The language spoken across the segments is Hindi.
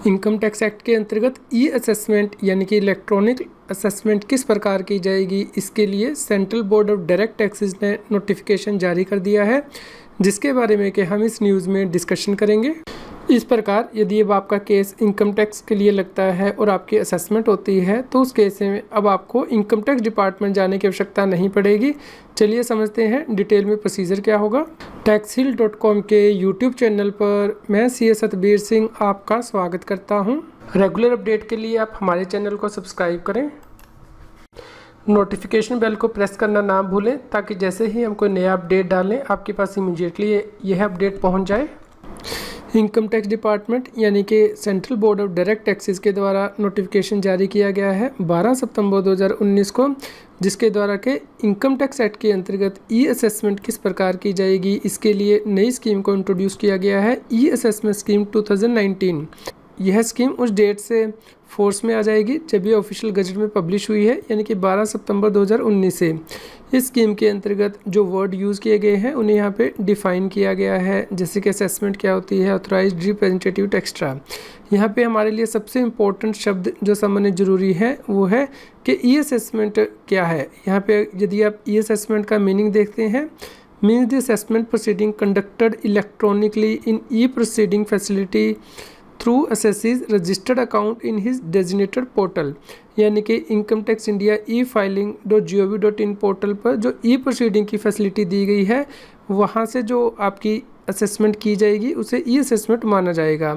इनकम टैक्स एक्ट के अंतर्गत ई असेसमेंट यानी कि इलेक्ट्रॉनिक असेसमेंट किस प्रकार की जाएगी, इसके लिए central board of direct taxes ने नोटिफिकेशन जारी कर दिया है, जिसके बारे में कि हम इस न्यूज़ में डिस्कशन करेंगे। इस प्रकार यदि अब आपका केस इनकम टैक्स के लिए लगता है और आपकी असेसमेंट होती है तो उस केस में अब आपको इनकम टैक्स डिपार्टमेंट जाने की आवश्यकता नहीं पड़ेगी। चलिए समझते हैं डिटेल में प्रोसीजर क्या होगा। taxhill.com के यूट्यूब चैनल पर मैं सी सतबीर सिंह आपका स्वागत करता हूं। रेगुलर अपडेट के लिए आप हमारे चैनल को सब्सक्राइब करें, नोटिफिकेशन बेल को प्रेस करना ना भूलें ताकि जैसे ही हम कोई नया अपडेट डालें आपके पास इमीडिएटली यह अपडेट पहुंच जाए। इनकम टैक्स डिपार्टमेंट यानी कि central board of direct taxes के द्वारा नोटिफिकेशन जारी किया गया है 12 सितंबर 2019 को, जिसके द्वारा के इनकम टैक्स एक्ट के अंतर्गत ई असेसमेंट किस प्रकार की जाएगी, इसके लिए नई स्कीम को इंट्रोड्यूस किया गया है, ई असेसमेंट स्कीम 2019। यह स्कीम उस डेट से फोर्स में आ जाएगी जब ये ऑफिशियल गजट में पब्लिश हुई है, यानी कि 12 सितंबर 2019 से। इस स्कीम के अंतर्गत जो वर्ड यूज़ किए गए हैं उन्हें यहाँ पे डिफ़ाइन किया गया है, जैसे कि असेसमेंट क्या होती है, ऑथराइज्ड रिप्रेजेंटेटिव एक्स्ट्रा। यहाँ पे हमारे लिए सबसे इम्पोर्टेंट शब्द जो समझने ज़रूरी है वो है कि ई असेसमेंट क्या है। यहाँ पे यदि आप ई असेसमेंट का मीनिंग देखते हैं, means the assessment proceeding conducted electronically in e proceeding facility through assessee's registered account in his designated portal, यानी कि income tax India e-filing.gov.in portal पर जो ई प्रोसीडिंग की फैसिलिटी दी गई है वहाँ से जो आपकी असेसमेंट की जाएगी उसे ई असेसमेंट माना जाएगा।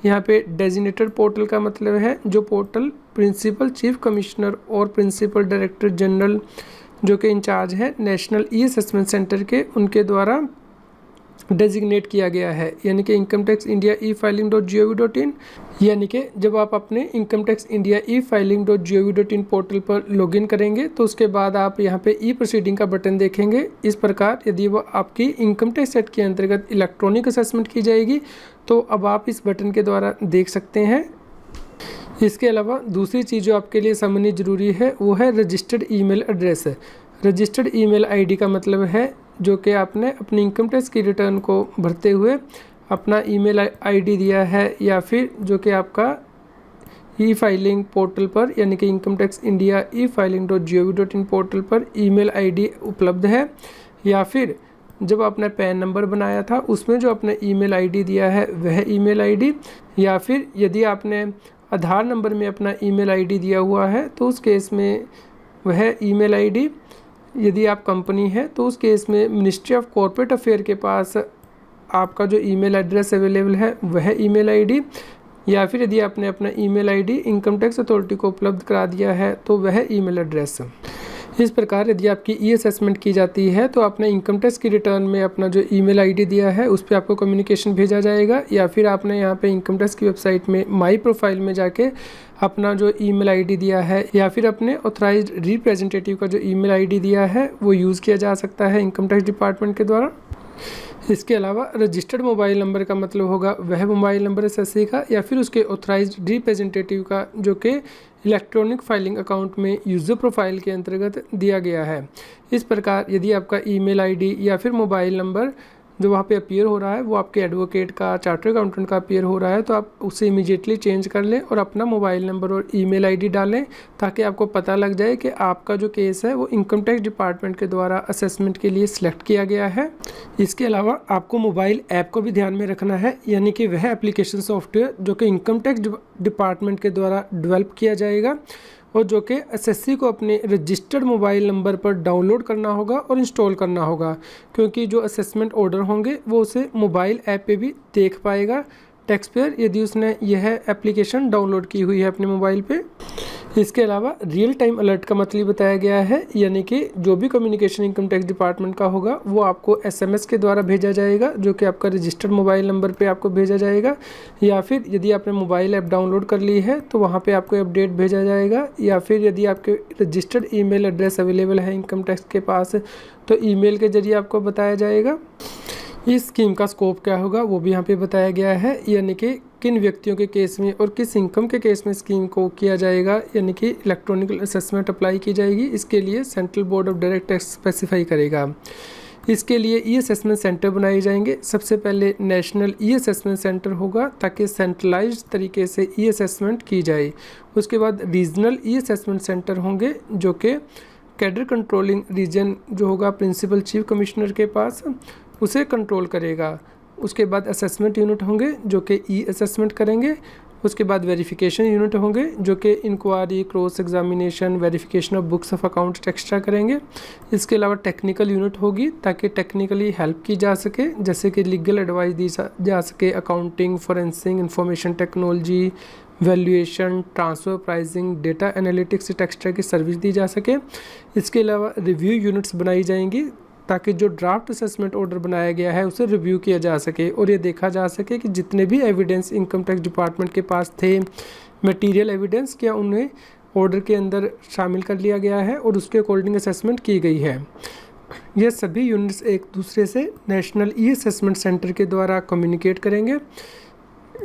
यहाँ पे डेजिनेटेड पोर्टल का मतलब है जो पोर्टल प्रिंसिपल चीफ कमिश्नर और प्रिंसिपल डायरेक्टर जनरल जो कि इंचार्ज है नेशनल ई असेसमेंट सेंटर के, उनके द्वारा डेजिग्नेट किया गया है, यानी कि इनकम टैक्स इंडिया e-filing.gov.in। यानी कि जब आप अपने income tax India e-filing.gov.in portal पर लॉगिन करेंगे तो उसके बाद आप यहाँ पे ई प्रोसीडिंग का बटन देखेंगे। इस प्रकार यदि वो आपकी इनकम टैक्स एक्ट के अंतर्गत इलेक्ट्रॉनिक असेसमेंट की जाएगी तो अब आप इस बटन के द्वारा देख सकते हैं। इसके अलावा दूसरी चीज़ जो आपके लिए समझनी ज़रूरी है वो है registered email address. Registered email ID का मतलब है जो कि आपने अपनी इनकम टैक्स की रिटर्न को भरते हुए अपना ईमेल आईडी दिया है, या फिर जो कि आपका ई फाइलिंग पोर्टल पर यानी कि income tax India e-filing.gov.in portal पर ईमेल आईडी उपलब्ध है, या फिर जब आपने पैन नंबर बनाया था उसमें जो आपने ईमेल आईडी दिया है वह ईमेल आईडी, या फिर यदि आपने आधार नंबर में अपना ईमेल आईडी दिया हुआ है तो उस केस में वह ईमेल आईडी, यदि आप कंपनी है तो उस केस में मिनिस्ट्री ऑफ कॉर्पोरेट अफेयर के पास आपका जो ईमेल एड्रेस अवेलेबल है वह ईमेल आईडी, या फिर यदि आपने अपना email ID income tax authority को उपलब्ध करा दिया है तो वह ईमेल एड्रेस। इस प्रकार यदि आपकी ई असेसमेंट की जाती है तो आपने इनकम टैक्स की रिटर्न में अपना जो ईमेल आईडी दिया है उस पर आपको कम्युनिकेशन भेजा जाएगा, या फिर आपने यहाँ पे इनकम टैक्स की वेबसाइट में माई प्रोफाइल में जाके अपना जो ईमेल आईडी दिया है या फिर अपने ऑथराइज्ड रिप्रेजेंटेटिव का जो ईमेल आईडी दिया है वो यूज़ किया जा सकता है इनकम टैक्स डिपार्टमेंट के द्वारा। इसके अलावा रजिस्टर्ड मोबाइल नंबर का मतलब होगा वह मोबाइल नंबर एसएससी का या फिर उसके ऑथराइज्ड रिप्रेजेंटेटिव का जो कि इलेक्ट्रॉनिक फाइलिंग अकाउंट में यूज़र प्रोफाइल के अंतर्गत दिया गया है। इस प्रकार यदि आपका ईमेल आईडी या फिर मोबाइल नंबर जो वहाँ पे अपीयर हो रहा है वो आपके एडवोकेट का, चार्टर्ड अकाउंटेंट का अपीयर हो रहा है तो आप उसे इमीडिएटली चेंज कर लें और अपना मोबाइल नंबर और ईमेल आईडी डालें ताकि आपको पता लग जाए कि आपका जो केस है वो इनकम टैक्स डिपार्टमेंट के द्वारा असेसमेंट के लिए सिलेक्ट किया गया है। इसके अलावा आपको मोबाइल ऐप को भी ध्यान में रखना है, यानी कि वह एप्लीकेशन सॉफ्टवेयर जो कि इनकम टैक्स डिपार्टमेंट के द्वारा डेवलप किया जाएगा और जो कि एसएससी को अपने रजिस्टर्ड मोबाइल नंबर पर डाउनलोड करना होगा और इंस्टॉल करना होगा, क्योंकि जो असेसमेंट ऑर्डर होंगे वो उसे मोबाइल ऐप पे भी देख पाएगा टैक्स पेयर यदि उसने यह एप्लीकेशन डाउनलोड की हुई है अपने मोबाइल पे। इसके अलावा रियल टाइम अलर्ट का मतलब बताया गया है, यानी कि जो भी कम्युनिकेशन इनकम टैक्स डिपार्टमेंट का होगा वो आपको एसएमएस के द्वारा भेजा जाएगा जो कि आपका रजिस्टर्ड मोबाइल नंबर पे आपको भेजा जाएगा, या फिर यदि आपने मोबाइल ऐप डाउनलोड कर ली है तो वहाँ पे आपको अपडेट भेजा जाएगा, या फिर यदि आपके रजिस्टर्ड ईमेल एड्रेस अवेलेबल है इनकम टैक्स के पास तो ईमेल के जरिए आपको बताया जाएगा। इस स्कीम का स्कोप क्या होगा वो भी यहाँ पे बताया गया है, यानी कि किन व्यक्तियों के केस में और किस इनकम के केस में स्कीम को किया जाएगा, यानी कि इलेक्ट्रॉनिक असेसमेंट अप्लाई की जाएगी। इसके लिए central board of direct tax specify करेगा। इसके लिए ई असेसमेंट सेंटर बनाए जाएंगे। सबसे पहले नेशनल ई असेसमेंट सेंटर होगा ताकि सेंट्रलाइज्ड तरीके से ई असेसमेंट की जाए। उसके बाद रीजनल ई असेसमेंट सेंटर होंगे जो कि कैडर कंट्रोलिंग रीजन जो होगा प्रिंसिपल चीफ कमिश्नर के पास, उसे कंट्रोल करेगा। उसके बाद असेसमेंट यूनिट होंगे जो कि ई असेसमेंट करेंगे। उसके बाद वेरिफिकेशन यूनिट होंगे जो कि inquiry, cross examination, verification of books of accounts extra करेंगे। इसके अलावा टेक्निकल यूनिट होगी ताकि टेक्निकली हेल्प की जा सके, जैसे कि लीगल एडवाइस दी जा सके, accounting, forensic, information technology, valuation, transfer pricing, data analytics extra की सर्विस दी जा सके। इसके अलावा रिव्यू यूनिट्स बनाई जाएंगी ताकि जो ड्राफ्ट असेसमेंट ऑर्डर बनाया गया है उसे रिव्यू किया जा सके और ये देखा जा सके कि जितने भी एविडेंस इनकम टैक्स डिपार्टमेंट के पास थे, मटेरियल एविडेंस, क्या उन्हें ऑर्डर के अंदर शामिल कर लिया गया है और उसके अकॉर्डिंग असेसमेंट की गई है। ये सभी यूनिट्स एक दूसरे से नेशनल ई असेसमेंट सेंटर के द्वारा कम्युनिकेट करेंगे।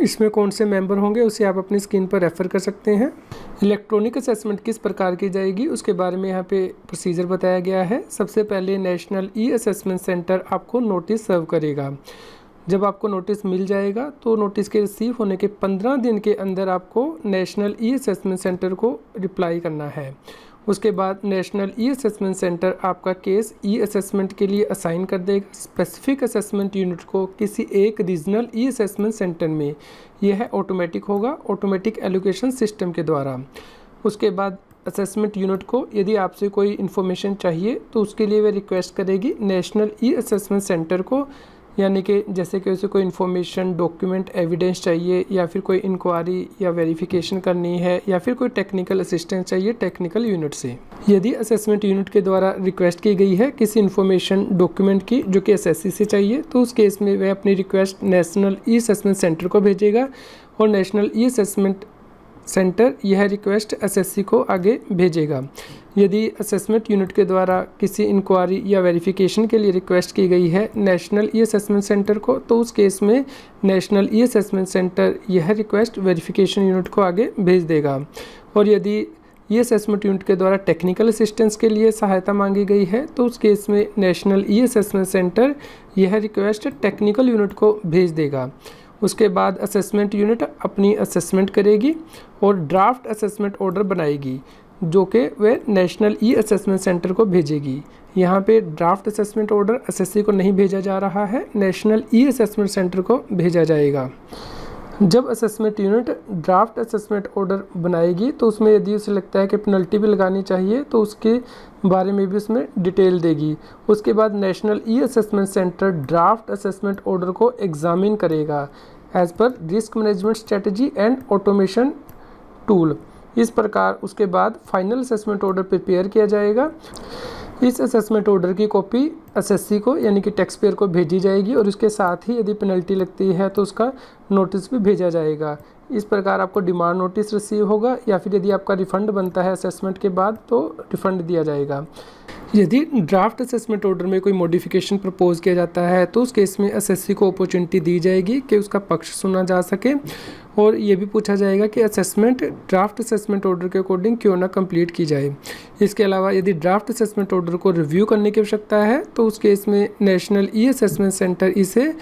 इसमें कौन से मेंबर होंगे उसे आप अपनी स्क्रीन पर रेफ़र कर सकते हैं। इलेक्ट्रॉनिक असेसमेंट किस प्रकार की जाएगी उसके बारे में यहाँ पे प्रोसीजर बताया गया है। सबसे पहले नेशनल ई असेसमेंट सेंटर आपको नोटिस सर्व करेगा। जब आपको नोटिस मिल जाएगा तो नोटिस के रिसीव होने के 15 दिन के अंदर आपको नेशनल ई असेसमेंट सेंटर को रिप्लाई करना है। उसके बाद नेशनल ई असेसमेंट सेंटर आपका केस ई असेसमेंट के लिए असाइन कर देगा स्पेसिफिक असेसमेंट यूनिट को किसी एक रीजनल ई असेसमेंट सेंटर में। यह ऑटोमेटिक होगा, ऑटोमेटिक एलोकेशन सिस्टम के द्वारा। उसके बाद असेसमेंट यूनिट को यदि आपसे कोई इन्फॉर्मेशन चाहिए तो उसके लिए वह रिक्वेस्ट करेगी नेशनल ई असेसमेंट सेंटर को, यानी कि जैसे कि उसे कोई इन्फॉर्मेशन, डॉक्यूमेंट, एविडेंस चाहिए या फिर कोई इंक्वायरी या वेरिफिकेशन करनी है या फिर कोई टेक्निकल असिस्टेंस चाहिए टेक्निकल यूनिट से। यदि असेसमेंट यूनिट के द्वारा रिक्वेस्ट की गई है किसी इन्फॉर्मेशन, डॉक्यूमेंट की जो कि एसएससी से चाहिए, तो उस केस में वह अपनी request national e assessment centre को भेजेगा और नेशनल ई असेसमेंट सेंटर यह रिक्वेस्ट एसएससी को आगे भेजेगा। यदि असेसमेंट यूनिट के द्वारा किसी इंक्वायरी या वेरिफिकेशन के लिए रिक्वेस्ट की गई है नेशनल ई असेसमेंट सेंटर को, तो उस केस में नेशनल ई असेसमेंट सेंटर यह रिक्वेस्ट वेरिफिकेशन यूनिट को आगे भेज देगा। और यदि ई असेसमेंट यूनिट के द्वारा टेक्निकल असिस्टेंस के लिए सहायता मांगी गई है तो उस केस में नेशनल ई असेसमेंट सेंटर यह रिक्वेस्ट टेक्निकल यूनिट को भेज देगा। उसके बाद असेसमेंट यूनिट अपनी असेसमेंट करेगी और ड्राफ्ट असेसमेंट ऑर्डर बनाएगी जो कि वह नेशनल ई असेसमेंट सेंटर को भेजेगी। यहाँ पे ड्राफ्ट असेसमेंट ऑर्डर एसएससी को नहीं भेजा जा रहा है, नेशनल ई असेसमेंट सेंटर को भेजा जाएगा। जब assessment unit draft assessment order बनाएगी तो उसमें यदि उसे लगता है कि पेनल्टी भी लगानी चाहिए तो उसके बारे में भी उसमें डिटेल देगी। उसके बाद national e assessment centre draft assessment order को एग्जामिन करेगा as per risk management strategy and automation tool. इस प्रकार उसके बाद फाइनल असेसमेंट ऑर्डर प्रिपेयर किया जाएगा। इस असेसमेंट ऑर्डर की कॉपी एसएससी को यानी कि टैक्स पेयर को भेजी जाएगी और उसके साथ ही यदि पेनल्टी लगती है तो उसका नोटिस भी भेजा जाएगा। इस प्रकार आपको डिमांड नोटिस रिसीव होगा या फिर यदि आपका रिफ़ंड बनता है असेसमेंट के बाद तो रिफ़ंड दिया जाएगा। यदि ड्राफ्ट असेसमेंट ऑर्डर में कोई मॉडिफिकेशन प्रपोज किया जाता है तो उस केस में एसएससी को अपॉर्चुनिटी दी जाएगी कि उसका पक्ष सुना जा सके और ये भी पूछा जाएगा कि असेसमेंट ड्राफ्ट असेसमेंट ऑर्डर के अकॉर्डिंग क्यों ना कंप्लीट की जाए। इसके अलावा यदि ड्राफ्ट असेसमेंट ऑर्डर को रिव्यू करने की आवश्यकता है तो उस केस में नेशनल ई असेसमेंट सेंटर इसे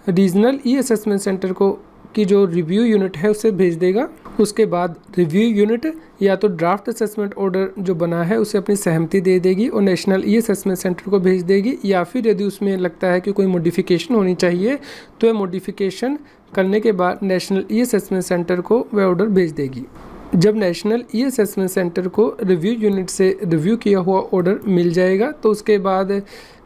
रीजनल ई असेसमेंट सेंटर को की जो रिव्यू यूनिट है उसे भेज देगा। उसके बाद रिव्यू यूनिट या तो ड्राफ्ट असेसमेंट ऑर्डर जो बना है उसे अपनी सहमति दे देगी और नेशनल ई असेसमेंट सेंटर को भेज देगी, या फिर यदि उसमें लगता है कि कोई मॉडिफिकेशन होनी चाहिए तो वह मॉडिफिकेशन करने के बाद नेशनल ई असेसमेंट सेंटर को वह ऑर्डर भेज देगी। जब नेशनल ई असेसमेंट सेंटर को रिव्यू यूनिट से रिव्यू किया हुआ ऑर्डर मिल जाएगा तो उसके बाद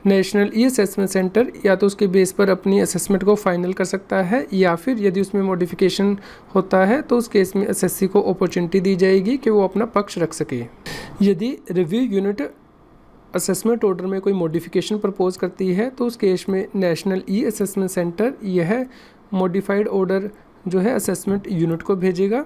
नेशनल ई असेसमेंट सेंटर या तो उसके बेस पर अपनी असेसमेंट को फाइनल कर सकता है या फिर यदि उसमें मॉडिफिकेशन होता है तो उस केस में एसएससी को अपॉर्चुनिटी दी जाएगी कि वो अपना पक्ष रख सके। यदि रिव्यू यूनिट असेसमेंट ऑर्डर में कोई मॉडिफिकेशन प्रपोज करती है तो उस केस में नेशनल ई असेसमेंट सेंटर यह मॉडिफाइड ऑर्डर जो है असेसमेंट यूनिट को भेजेगा।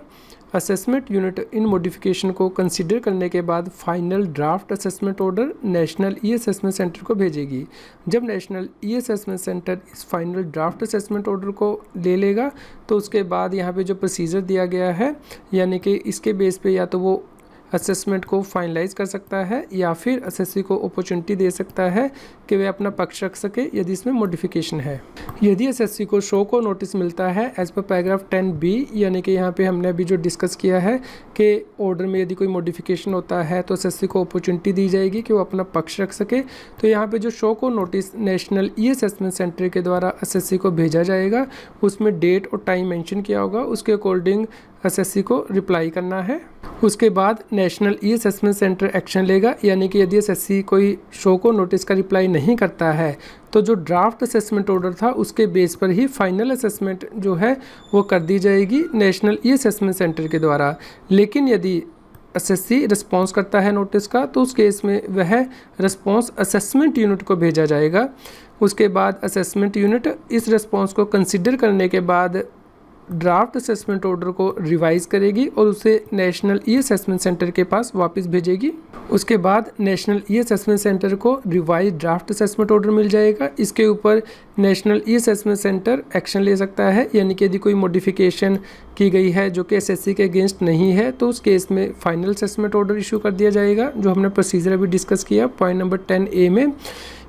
असेसमेंट यूनिट इन मॉडिफिकेशन को कंसीडर करने के बाद final draft assessment order national e assessment centre को भेजेगी। जब नेशनल ई असेसमेंट सेंटर इस फाइनल ड्राफ्ट असेसमेंट ऑर्डर को ले लेगा तो उसके बाद यहाँ पे जो प्रोसीजर दिया गया है यानी कि इसके बेस पे या तो वो असेसमेंट को फाइनलाइज कर सकता है या फिर एसएससी को अपॉर्चुनिटी दे सकता है कि वे अपना पक्ष रख सके यदि इसमें मॉडिफिकेशन है। यदि एसएससी को शो को नोटिस मिलता है एज पर पैराग्राफ 10B, यानी कि यहाँ पे हमने अभी जो डिस्कस किया है कि ऑर्डर में यदि कोई मॉडिफिकेशन होता है तो एसएससी को अपॉर्चुनिटी दी जाएगी कि वो अपना पक्ष रख सके। तो यहाँ पे जो शो को notice national e assessment centre के द्वारा एसएससी को भेजा जाएगा, उसमें डेट और टाइम मेंशन किया होगा, उसके अकॉर्डिंग एसएससी को रिप्लाई करना है। उसके बाद national e assessment centre action लेगा, यानी कि यदि एसएससी कोई शो को नोटिस का रिप्लाई नहीं करता है तो जो ड्राफ्ट असेसमेंट ऑर्डर था उसके बेस पर ही फाइनल असेसमेंट जो है वो कर दी जाएगी नेशनल ई असेसमेंट सेंटर के द्वारा। लेकिन यदि एसएससी रिस्पॉन्स करता है नोटिस का तो उस केस में वह रिस्पॉन्स असेसमेंट यूनिट को भेजा जाएगा। उसके बाद असेसमेंट यूनिट इस रिस्पॉन्स को कंसिडर करने के बाद ड्राफ्ट असेसमेंट ऑर्डर को रिवाइज करेगी और उसे नेशनल ई असेसमेंट सेंटर के पास वापस भेजेगी। उसके बाद नेशनल ई असेसमेंट सेंटर को रिवाइज ड्राफ्ट असेसमेंट ऑर्डर मिल जाएगा। इसके ऊपर national e assessment centre action ले सकता है, यानी कि यदि कोई मॉडिफिकेशन की गई है जो कि एसएससी के अगेंस्ट नहीं है तो उस केस में फाइनल असेसमेंट ऑर्डर इशू कर दिया जाएगा, जो हमने प्रोसीजर अभी डिस्कस किया पॉइंट नंबर 10A में।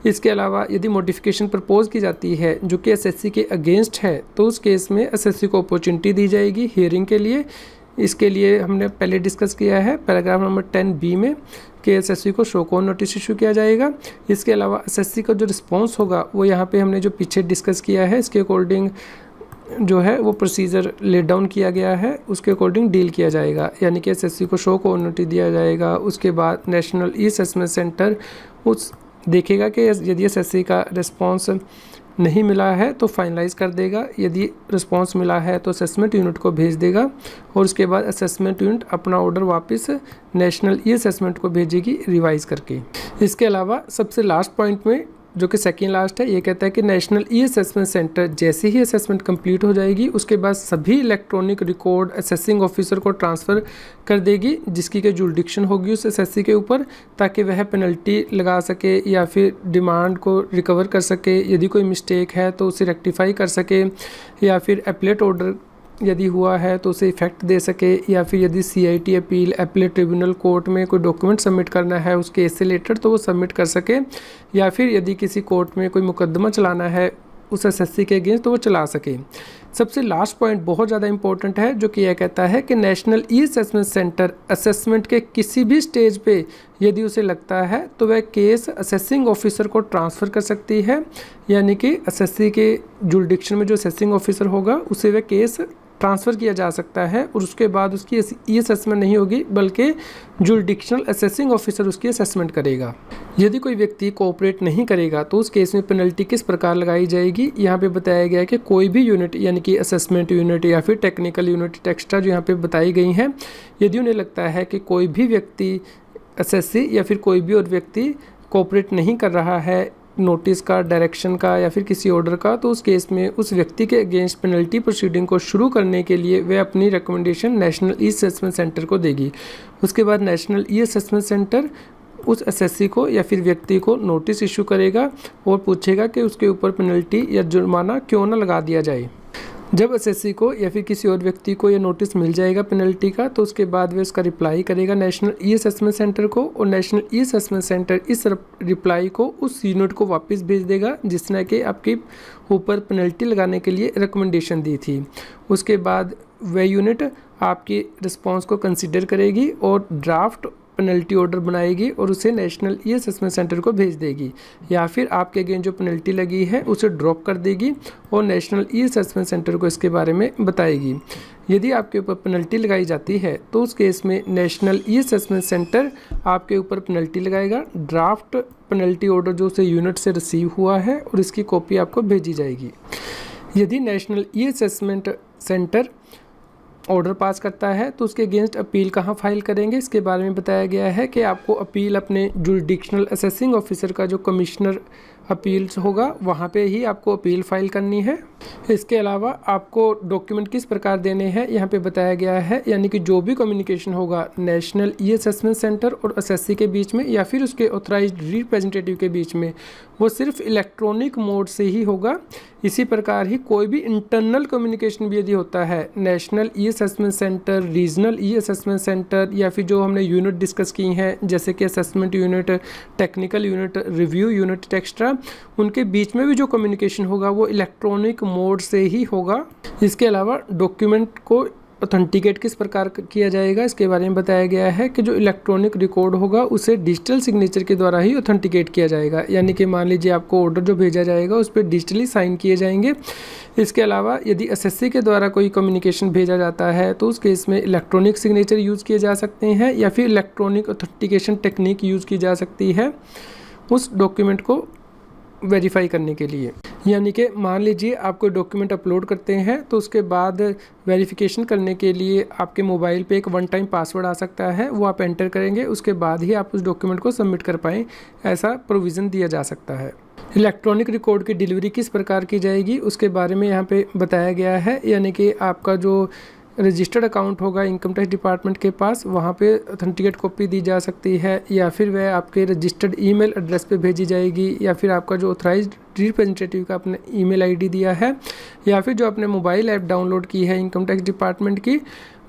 इसके अलावा यदि मॉडिफिकेशन प्रपोज की जाती है जो कि एसएससी के अगेंस्ट है तो उस केस में एसएससी को अपॉर्चुनिटी दी जाएगी हियरिंग के लिए। इसके लिए हमने पहले डिस्कस किया है पैराग्राफ नंबर 10B में कि एसएससी को शो कॉन नोटिस इशू किया जाएगा। इसके अलावा एसएससी का जो रिस्पॉन्स होगा वो यहाँ पे हमने जो पीछे डिस्कस किया है इसके अकॉर्डिंग जो है वो प्रोसीजर लेट डाउन किया गया है, उसके अकॉर्डिंग डील किया जाएगा, यानी कि एसएससी को शो कॉन नोटिस दिया जाएगा। उसके बाद नेशनल ई असेसमेंट सेंटर उस देखेगा कि यदि एसएससी का रिस्पॉन्स नहीं मिला है तो फाइनलाइज कर देगा, यदि रिस्पॉन्स मिला है तो असेसमेंट यूनिट को भेज देगा और उसके बाद असेसमेंट यूनिट अपना ऑर्डर वापस नेशनल ई असेसमेंट को भेजेगी रिवाइज करके। इसके अलावा सबसे लास्ट पॉइंट में जो कि सेकेंड लास्ट है, ये कहता है कि नेशनल ई असेसमेंट सेंटर जैसे ही असेसमेंट कंप्लीट हो जाएगी उसके बाद सभी इलेक्ट्रॉनिक रिकॉर्ड असेसिंग ऑफिसर को ट्रांसफ़र कर देगी जिसकी के जुरिडिक्शन होगी उस एसएससी के ऊपर, ताकि वह पेनल्टी लगा सके या फिर डिमांड को रिकवर कर सके, यदि कोई मिस्टेक है तो उसे रेक्टिफाई कर सके, या फिर एपलेट ऑर्डर यदि हुआ है तो उसे इफेक्ट दे सके, या फिर यदि CIT appeal appellate tribunal court में कोई डॉक्यूमेंट सबमिट करना है उस केस से रिलेटेड तो वो सबमिट कर सके, या फिर यदि किसी कोर्ट में कोई मुकदमा चलाना है उस एसएससी के अगेंस्ट तो वो चला सके। सबसे लास्ट पॉइंट बहुत ज़्यादा इंपॉर्टेंट है जो कि यह कहता है कि national e assessment centre assessment के किसी भी स्टेज पे यदि उसे लगता है तो वह केस असेसिंग ऑफिसर को ट्रांसफ़र कर सकती है, यानी कि एसएससी के जुरिडिक्शन में जो असेसिंग ऑफिसर होगा उसे वह केस ट्रांसफ़र किया जा सकता है और उसके बाद उसकी ई असेसमेंट नहीं होगी बल्कि जुरिडिक्शनल असेसिंग ऑफिसर उसकी असेसमेंट करेगा। यदि कोई व्यक्ति कोऑपरेट नहीं करेगा तो उस केस में पेनल्टी किस प्रकार लगाई जाएगी, यहाँ पे बताया गया है कि कोई भी यूनिट यानी कि असेसमेंट यूनिट या फिर टेक्निकल यूनिट एक्स्ट्रा जो यहाँ पे बताई गई हैं, यदि उन्हें लगता है कि कोई भी व्यक्ति एसएससी या फिर कोई भी और व्यक्ति कोऑपरेट नहीं कर रहा है नोटिस का, डायरेक्शन का या फिर किसी ऑर्डर का, तो उस केस में उस व्यक्ति के अगेंस्ट पेनल्टी प्रोसीडिंग को शुरू करने के लिए वह अपनी recommendation national e assessment centre को देगी। उसके बाद नेशनल ई असेसमेंट सेंटर उस एसएससी को या फिर व्यक्ति को नोटिस इशू करेगा और पूछेगा कि उसके ऊपर पेनल्टी या जुर्माना क्यों ना लगा दिया जाए। जब एसएससी को या फिर किसी और व्यक्ति को यह नोटिस मिल जाएगा पेनल्टी का तो उसके बाद वे उसका रिप्लाई करेगा नेशनल ई असेसमेंट सेंटर को, और नेशनल ई असेसमेंट सेंटर इस रिप्लाई को उस यूनिट को वापस भेज देगा जिसने कि आपके ऊपर पेनल्टी लगाने के लिए रिकमेंडेशन दी थी। उसके बाद वह यूनिट आपकी रिस्पॉन्स को कंसिडर करेगी और ड्राफ्ट पेनल्टी ऑर्डर बनाएगी और उसे नेशनल ई असेसमेंट सेंटर को भेज देगी, या फिर आपके अगेंस्ट जो पेनल्टी लगी है उसे ड्रॉप कर देगी और नेशनल ई असेसमेंट सेंटर को इसके बारे में बताएगी। यदि आपके ऊपर पेनल्टी लगाई जाती है तो उस केस में नेशनल ई असेसमेंट सेंटर आपके ऊपर पेनल्टी लगाएगा, ड्राफ्ट पेनल्टी ऑर्डर जो उसे यूनिट से रिसीव हुआ है और इसकी कॉपी आपको भेजी जाएगी। यदि national e assessment centre order pass करता है तो उसके अगेंस्ट अपील कहाँ फाइल करेंगे, इसके बारे में बताया गया है कि आपको अपील अपने जुरिडिक्शनल असेसिंग ऑफिसर का जो कमिश्नर अपील्स होगा, वहाँ पे ही आपको अपील फाइल करनी है। इसके अलावा आपको डॉक्यूमेंट किस प्रकार देने हैं यहाँ पे बताया गया है, यानी कि जो भी कम्युनिकेशन होगा नेशनल ई असेसमेंट सेंटर और एसएससी के बीच में या फिर उसके ऑथराइज्ड रिप्रेजेंटेटिव के बीच में, वो सिर्फ इलेक्ट्रॉनिक मोड से ही होगा। इसी प्रकार ही कोई भी इंटरनल कम्युनिकेशन भी यदि होता है national e assessment centre, regional ई असेसमेंट सेंटर या फिर जो हमने यूनिट डिस्कस की हैं जैसे कि assessment unit, technical unit, review unit extra, उनके बीच में भी जो कम्युनिकेशन होगा वो इलेक्ट्रॉनिक मोड से ही होगा। इसके अलावा डॉक्यूमेंट को ऑथेंटिकेट किस प्रकार किया जाएगा इसके बारे में बताया गया है कि जो इलेक्ट्रॉनिक रिकॉर्ड होगा उसे डिजिटल सिग्नेचर के द्वारा ही ऑथेंटिकेट किया जाएगा, यानी कि मान लीजिए आपको ऑर्डर जो भेजा जाएगा उस पर डिजिटली साइन किए जाएंगे। इसके अलावा यदि एसएससी के द्वारा कोई कम्युनिकेशन भेजा जाता है तो उस केस में इलेक्ट्रॉनिक सिग्नेचर यूज़ किए जा सकते हैं या फिर इलेक्ट्रॉनिक ऑथेंटिकेशन टेक्निक यूज़ की जा सकती है उस डॉक्यूमेंट को वेरीफाई करने के लिए। यानी कि मान लीजिए आप कोई डॉक्यूमेंट अपलोड करते हैं तो उसके बाद वेरिफिकेशन करने के लिए आपके मोबाइल पे एक वन टाइम पासवर्ड आ सकता है, वो आप एंटर करेंगे, उसके बाद ही आप उस डॉक्यूमेंट को सबमिट कर पाएँ, ऐसा प्रोविज़न दिया जा सकता है। इलेक्ट्रॉनिक रिकॉर्ड की डिलीवरी किस प्रकार की जाएगी उसके बारे में यहाँ पे बताया गया है, यानी कि आपका जो रजिस्टर्ड अकाउंट होगा इनकम टैक्स डिपार्टमेंट के पास, वहाँ पे ऑथेंटिकेट कॉपी दी जा सकती है या फिर वह आपके रजिस्टर्ड ईमेल एड्रेस पे भेजी जाएगी या फिर आपका जो ऑथराइज्ड रिप्रेजेंटेटिव का आपने ईमेल आईडी दिया है या फिर जो आपने मोबाइल ऐप डाउनलोड की है इनकम टैक्स डिपार्टमेंट की,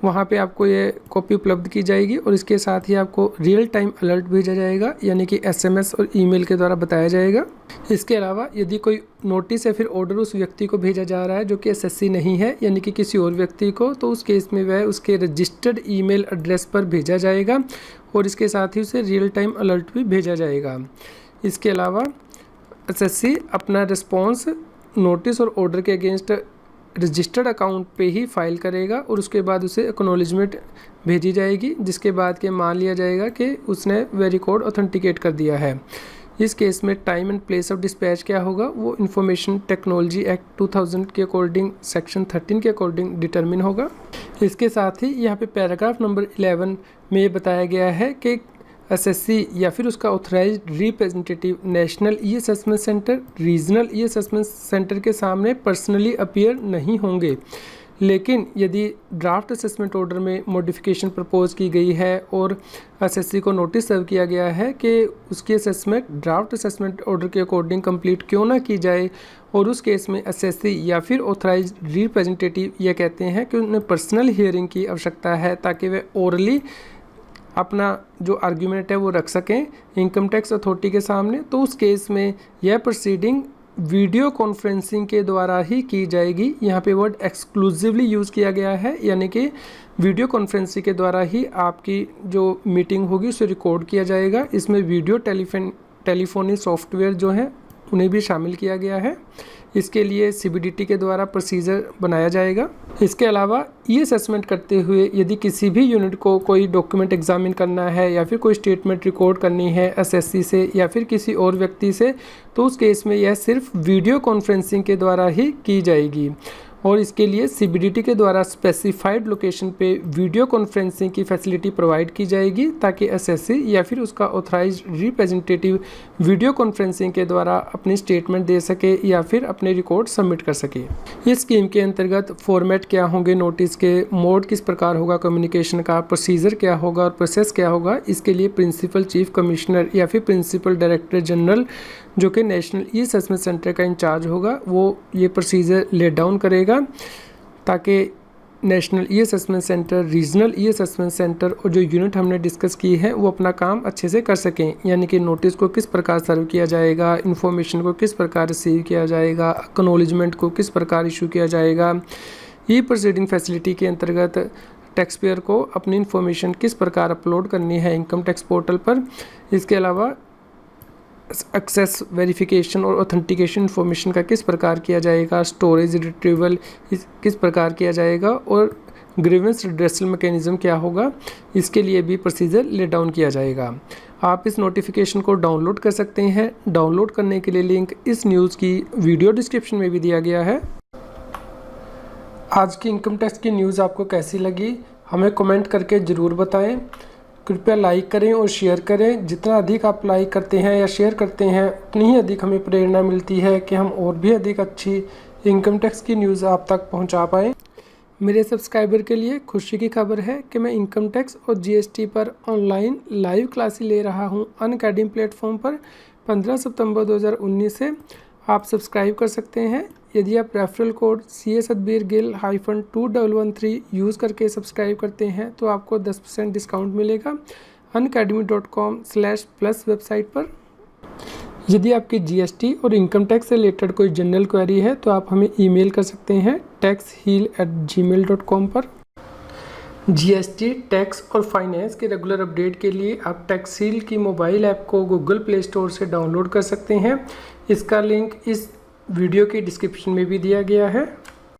वहाँ पे आपको ये कॉपी उपलब्ध की जाएगी और इसके साथ ही आपको रियल टाइम अलर्ट भेजा जाएगा, यानी कि एसएमएस और ईमेल के द्वारा बताया जाएगा। इसके अलावा यदि कोई नोटिस या फिर ऑर्डर उस व्यक्ति को भेजा जा रहा है जो कि एसएससी नहीं है, यानी कि किसी और व्यक्ति को, तो उस केस में वह उसके रजिस्टर्ड ईमेल एड्रेस पर भेजा जाएगा और इसके साथ ही उसे रियल टाइम अलर्ट भी भेजा जाएगा। इसके अलावा एसएससी अपना रिस्पॉन्स नोटिस और ऑर्डर के अगेंस्ट रजिस्टर्ड अकाउंट पे ही फाइल करेगा और उसके बाद उसे एक्नॉलेजमेंट भेजी जाएगी, जिसके बाद के मान लिया जाएगा कि उसने वह रिकॉर्ड ऑथेंटिकेट कर दिया है। इस केस में time and place of dispatch क्या होगा वो इंफॉर्मेशन टेक्नोलॉजी एक्ट 2000 के अकॉर्डिंग सेक्शन 13 के अकॉर्डिंग डिटरमिन होगा। इसके साथ ही यहाँ पे पैराग्राफ नंबर 11 में ये बताया गया है कि एसएससी या फिर उसका authorised representative national e assessment centre, regional ई असेसमेंट सेंटर के सामने पर्सनली अपीयर नहीं होंगे, लेकिन यदि ड्राफ्ट असेसमेंट ऑर्डर में मॉडिफिकेशन प्रपोज की गई है और एसएससी को नोटिस सर्व किया गया है कि उसकी असेसमेंट ड्राफ्ट असेसमेंट ऑर्डर के अकॉर्डिंग कंप्लीट क्यों ना की जाए, और उस केस में एसएससी या फिर ऑथराइज्ड रिप्रेजेंटेटिव ये कहते हैं कि उन्हें पर्सनल हियरिंग की आवश्यकता है ताकि वे ओरली अपना जो आर्ग्यूमेंट है वो रख सकें इनकम टैक्स अथॉरिटी के सामने, तो उस केस में यह प्रोसीडिंग वीडियो कॉन्फ्रेंसिंग के द्वारा ही की जाएगी। यहाँ पे वर्ड एक्सक्लूसिवली यूज़ किया गया है, यानी कि वीडियो कॉन्फ्रेंसिंग के द्वारा ही आपकी जो मीटिंग होगी उसे रिकॉर्ड किया जाएगा। इसमें वीडियो टेलीफोनी सॉफ्टवेयर जो हैं उन्हें भी शामिल किया गया है। इसके लिए सीबीडीटी के द्वारा प्रोसीजर बनाया जाएगा। इसके अलावा ई असेसमेंट करते हुए यदि किसी भी यूनिट को कोई डॉक्यूमेंट एग्जामिन करना है या फिर कोई स्टेटमेंट रिकॉर्ड करनी है एसएससी से या फिर किसी और व्यक्ति से, तो उस केस में यह सिर्फ वीडियो कॉन्फ्रेंसिंग के द्वारा ही की जाएगी और इसके लिए सीबीडीटी के द्वारा स्पेसिफाइड लोकेशन पे वीडियो कॉन्फ्रेंसिंग की फैसिलिटी प्रोवाइड की जाएगी ताकि एसएससी या फिर उसका ऑथराइज्ड रिप्रेजेंटेटिव वीडियो कॉन्फ्रेंसिंग के द्वारा अपनी स्टेटमेंट दे सके या फिर अपने रिकॉर्ड सबमिट कर सके। इस स्कीम के अंतर्गत फॉर्मेट क्या होंगे नोटिस के, मोड किस प्रकार होगा कम्युनिकेशन का, प्रोसीजर क्या होगा और प्रोसेस क्या होगा, इसके लिए प्रिंसिपल चीफ कमिश्नर या फिर प्रिंसिपल डायरेक्टर जनरल जो कि नेशनल ई असेसमेंट सेंटर का इंचार्ज होगा वो ये प्रोसीजर ले डाउन करेगा ताकि national e assessment centre, regional ई असेसमेंट सेंटर और जो यूनिट हमने डिस्कस की है वो अपना काम अच्छे से कर सकें, यानी कि नोटिस को किस प्रकार सर्व किया जाएगा, इन्फॉर्मेशन को किस प्रकार रिसीव किया जाएगा, एक्नॉलेजमेंट को किस प्रकार इशू किया जाएगा। ई प्रोसीडिंग फैसिलिटी के अंतर्गत टैक्स पेयर को अपनी इन्फॉर्मेशन किस प्रकार अपलोड करनी है इनकम टैक्स पोर्टल पर। इसके अलावा एक्सेस, वेरिफिकेशन और ऑथेंटिकेशन इन्फॉर्मेशन का किस प्रकार किया जाएगा, स्टोरेज, रिट्रीवल किस प्रकार किया जाएगा और ग्रीवेंस रिड्रेसल मैकेनिज्म क्या होगा, इसके लिए भी प्रोसीजर ले डाउन किया जाएगा। आप इस नोटिफिकेशन को डाउनलोड कर सकते हैं। डाउनलोड करने के लिए लिंक इस न्यूज़ की वीडियो डिस्क्रिप्शन में भी दिया गया है। आज की इनकम टैक्स की न्यूज़ आपको कैसी लगी हमें कमेंट करके ज़रूर बताएं। कृपया लाइक करें और शेयर करें। जितना अधिक आप लाइक करते हैं या शेयर करते हैं उतनी ही अधिक हमें प्रेरणा मिलती है कि हम और भी अधिक अच्छी इनकम टैक्स की न्यूज़ आप तक पहुंचा पाएँ। मेरे सब्सक्राइबर के लिए खुशी की खबर है कि मैं इनकम टैक्स और जीएसटी पर ऑनलाइन लाइव क्लासेस ले रहा हूं अनअकैडमी प्लेटफॉर्म पर 15 सितंबर 2019 से। आप सब्सक्राइब कर सकते हैं। यदि आप रेफरल कोड CA_SADBIR-2113 यूज़ करके सब्सक्राइब करते हैं तो आपको 10% डिस्काउंट मिलेगा unacademy.com/plus वेबसाइट पर। यदि आपकी जीएसटी और इनकम टैक्स से रिलेटेड कोई जनरल क्वेरी है तो आप हमें ईमेल कर सकते हैं taxheal@gmail.com पर। जीएसटी, टैक्स और फाइनेंस के रेगुलर अपडेट के लिए आप टैक्सहील की मोबाइल ऐप को गूगल प्ले स्टोर से डाउनलोड कर सकते हैं। इसका लिंक इस वीडियो की डिस्क्रिप्शन में भी दिया गया है।